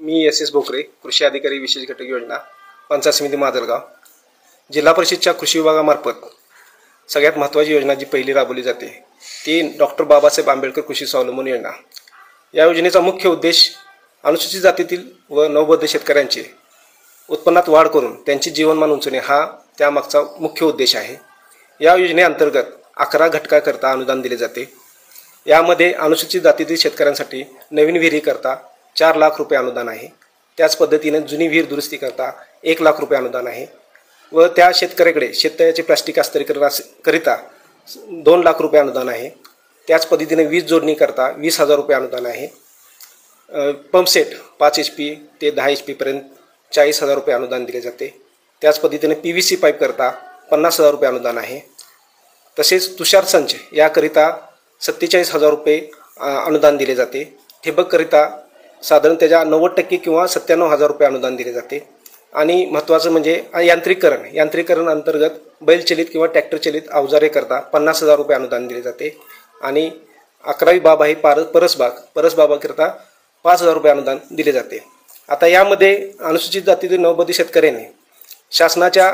मी S Bokre, कृषी अधिकारी विशेष घटक योजना, पंचायत समिती माजलगाव. जिल्हा परिषदच्या कृषी विभागामार्फत सगळ्यात महत्त्वाची योजना जी पहिली राबवली जाते ती डॉक्टर बाबासाहेब आंबेडकर कृषी स्वावलंबन योजना. या योजनेचा मुख्य उद्देश अनुसूचित जातीतील व नवबौद्ध शेतकऱ्यांचे उत्पन्नात वाढ करून त्यांचे जीवनमान उंचवणे हा त्यामागचा मुख्य उद्देश आहे. या योजनेअंतर्गत 11 घटकाकरता अनुदान दिले जाते. यामध्ये अनुसूचित जातीतील शेतकऱ्यांसाठी नवीन विहिरीकरता 4 लाख रुपये अनुदान आहे. त्याच पद्धतीने जुनी विहीर दुरुस्तीकरता 1 लाख रुपये अनुदान आहे व त्या शेतकऱ्याकडे शेततळ्याचे प्लास्टिक अस्तिकरणाकरिता 2 लाख रुपये अनुदान आहे. त्याच पद्धतीने वीज जोडणीकरता 20,000 रुपये अनुदान आहे. पंपसेट 5 HP ते 10 HP पर्यंत 40,000 रुपये अनुदान दिले जाते. त्याच पद्धतीने PVC पाईप करता 50,000 रुपये अनुदान आहे. तसेच तुषार संच याकरिता 47,000 रुपये अनुदान दिले जाते. ठिबककरिता साधारण त्याच्या 90% किंवा 97,000 रुपये अनुदान दिले जाते. आणि महत्त्वाचं म्हणजे यांत्रिकरण अंतर्गत बैलचलित किंवा ट्रॅक्टरचलित अवजारे करता 50,000 रुपये अनुदान दिले जाते. आणि 11वी बाब आहे परसबागाकरिता 5,000 रुपये अनुदान दिले जाते. आता यामध्ये अनुसूचित जातीतील नवबौद्ध शेतकऱ्यांनी शासनाच्या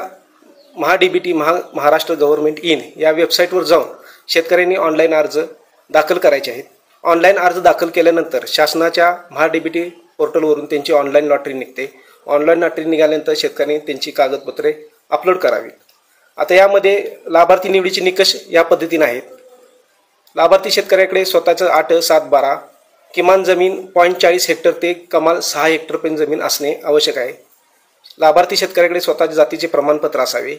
MHA-DBT महाराष्ट्र गव्हर्नमेंट इन या वेबसाईटवर जाऊन शेतकऱ्यांनी ऑनलाईन अर्ज दाखल करायचे आहेत. ऑनलाईन अर्ज दाखल केल्यानंतर शासनाच्या MHA-DBT पोर्टलवरून त्यांची ऑनलाईन लॉटरी निघते. ऑनलाईन लॉटरी निघाल्यानंतर शेतकऱ्यांनी त्यांची कागदपत्रे अपलोड करावीत. आता यामध्ये लाभार्थी निवडीचे निकष या पद्धतीने आहेत. लाभार्थी शेतकऱ्याकडे स्वतःचं 8-7-12 किमान जमीन 0.40 हेक्टर ते कमाल 6 हेक्टरपर्यंत जमीन असणे आवश्यक आहे. लाभार्थी शेतकऱ्याकडे स्वतःच्या जातीचे प्रमाणपत्र असावे,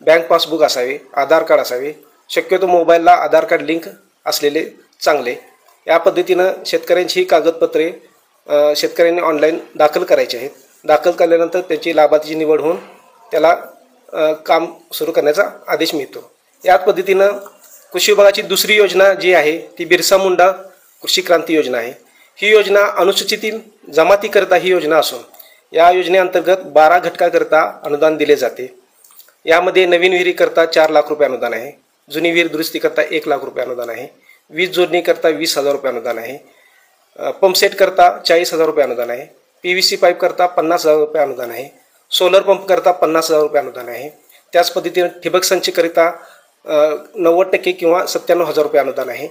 बँक पासबुक असावे, आधार कार्ड असावे. शक्यतो मोबाईलला आधार कार्ड लिंक असलेले चांगले. या पद्धतीनं शेतकऱ्यांची ही कागदपत्रे शेतकऱ्यांनी ऑनलाईन दाखल करायची आहेत. दाखल केल्यानंतर त्याची लाभार्थीची निवड होऊन त्याला काम सुरू करण्याचा आदेश मिळतो. याच पद्धतीनं कृषी विभागाची दुसरी योजना जी आहे ती बिरसा मुंडा कृषी क्रांती योजना आहे. ही योजना अनुसूचित जमातीकरता ही योजना असून या योजनेअंतर्गत 12 घटकाकरता अनुदान दिले जाते. यामध्ये नवीन विहिरीकरता 4 लाख रुपये अनुदान आहे. जुनी विहीर दुरुस्तीकरता 1 लाख रुपये अनुदान आहे. वीज जोडणीकरता 20,000 रुपये अनुदान आहे. पंपसेट करता 40,000 रुपये अनुदान आहे. PVC पाईप करता 50,000 रुपये अनुदान आहे. सोलर पंप करता 50,000 रुपये अनुदान आहे. त्याच पद्धतीने ठिबक संचकरिता 90% किंवा 97,000 रुपये अनुदान आहे.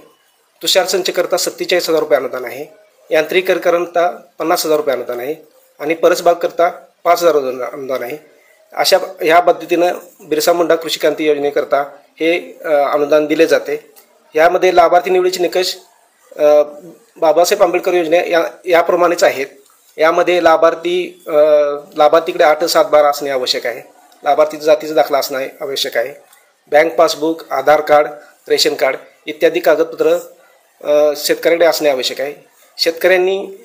तुषार संचकरिता 47,000 रुपये अनुदान आहे. यांत्रिकीकरणता 50,000 रुपये अनुदान आहे. आणि परसबाग करता 5,000 अनुदान आहे. अशा ह्या पद्धतीनं बिरसा मुंडा कृषी क्रांती योजनेकरता हे अनुदान दिले जाते. यामध्ये लाभार्थी निवडीचे निकष बाबासाहेब आंबेडकर योजने याप्रमाणेच आहेत. यामध्ये लाभार्थीकडे 8-7-12 असणे आवश्यक आहे. लाभार्थीच्या जातीचा दाखला असणे आवश्यक आहे. बँक पासबुक, आधार कार्ड, रेशन कार्ड इत्यादी कागदपत्र शेतकऱ्याकडे असणे आवश्यक आहे. शेतकऱ्यांनी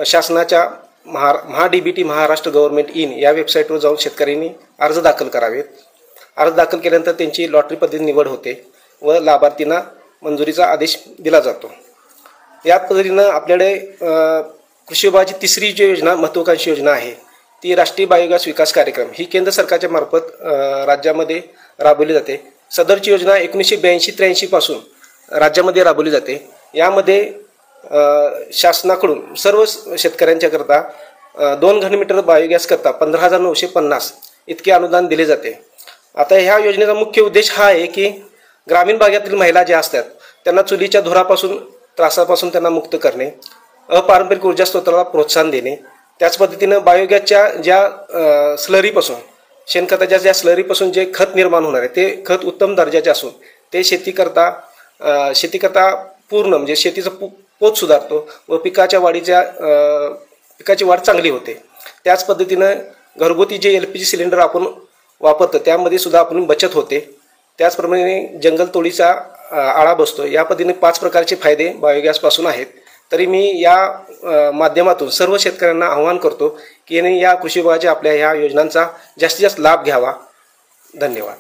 शासनाच्या MHA-DBT महाराष्ट्र गव्हर्नमेंट इन या वेबसाईटवर जाऊन शेतकऱ्यांनी अर्ज दाखल करावेत. अर्ज दाखल केल्यानंतर त्यांची लॉटरी पद्धतीने निवड होते व लाभार्थींना मंजुरीचा आदेश दिला जातो. या पद्धतीनं आपल्याकडे कृषी विभागाची तिसरी जी योजना महत्त्वाकांक्षी योजना आहे ती राष्ट्रीय बायोगॅस विकास कार्यक्रम ही केंद्र सरकारच्या मार्फत राज्यामध्ये राबवली जाते. सदरची योजना 1982-83 पासून राज्यामध्ये राबवली जाते. यामध्ये शासनाकडून सर्व शेतकऱ्यांच्या करता 2 घनमीटर बायोगॅस करता 15,950 इतके अनुदान दिले जाते. आता ह्या योजनेचा मुख्य उद्देश हा आहे की ग्रामीण भागातील महिला ज्या असतात त्यांना चुलीच्या धुरापासून त्रासापासून त्यांना मुक्त करणे, अपारंपरिक ऊर्जा स्रोताला प्रोत्साहन देणे. त्याच पद्धतीनं बायोगॅसच्या ज्या स्लरीपासून शेणखताच्या ज्या स्लरीपासून जे खत निर्माण होणार आहे ते खत उत्तम दर्जाचे असून ते शेतीकरता पूर्ण म्हणजे शेतीचं पोत सुधारतो व पिकाची वाढ चांगली होते. त्याच पद्धतीनं घरगुती जे LPG सिलेंडर आपण वापरतो त्यामध्ये सुद्धा आपण बचत होते. त्याचप्रमाणे जंगलतोडीचा आळा बसतो. या पद्धतीने 5 प्रकारचे फायदे बायोगॅसपासून आहेत. तरी मी या माध्यमातून सर्व शेतकऱ्यांना आवाहन करतो की या कृषी विभागाच्या आपल्या ह्या योजनांचा जास्तीत जास्त लाभ घ्यावा. धन्यवाद.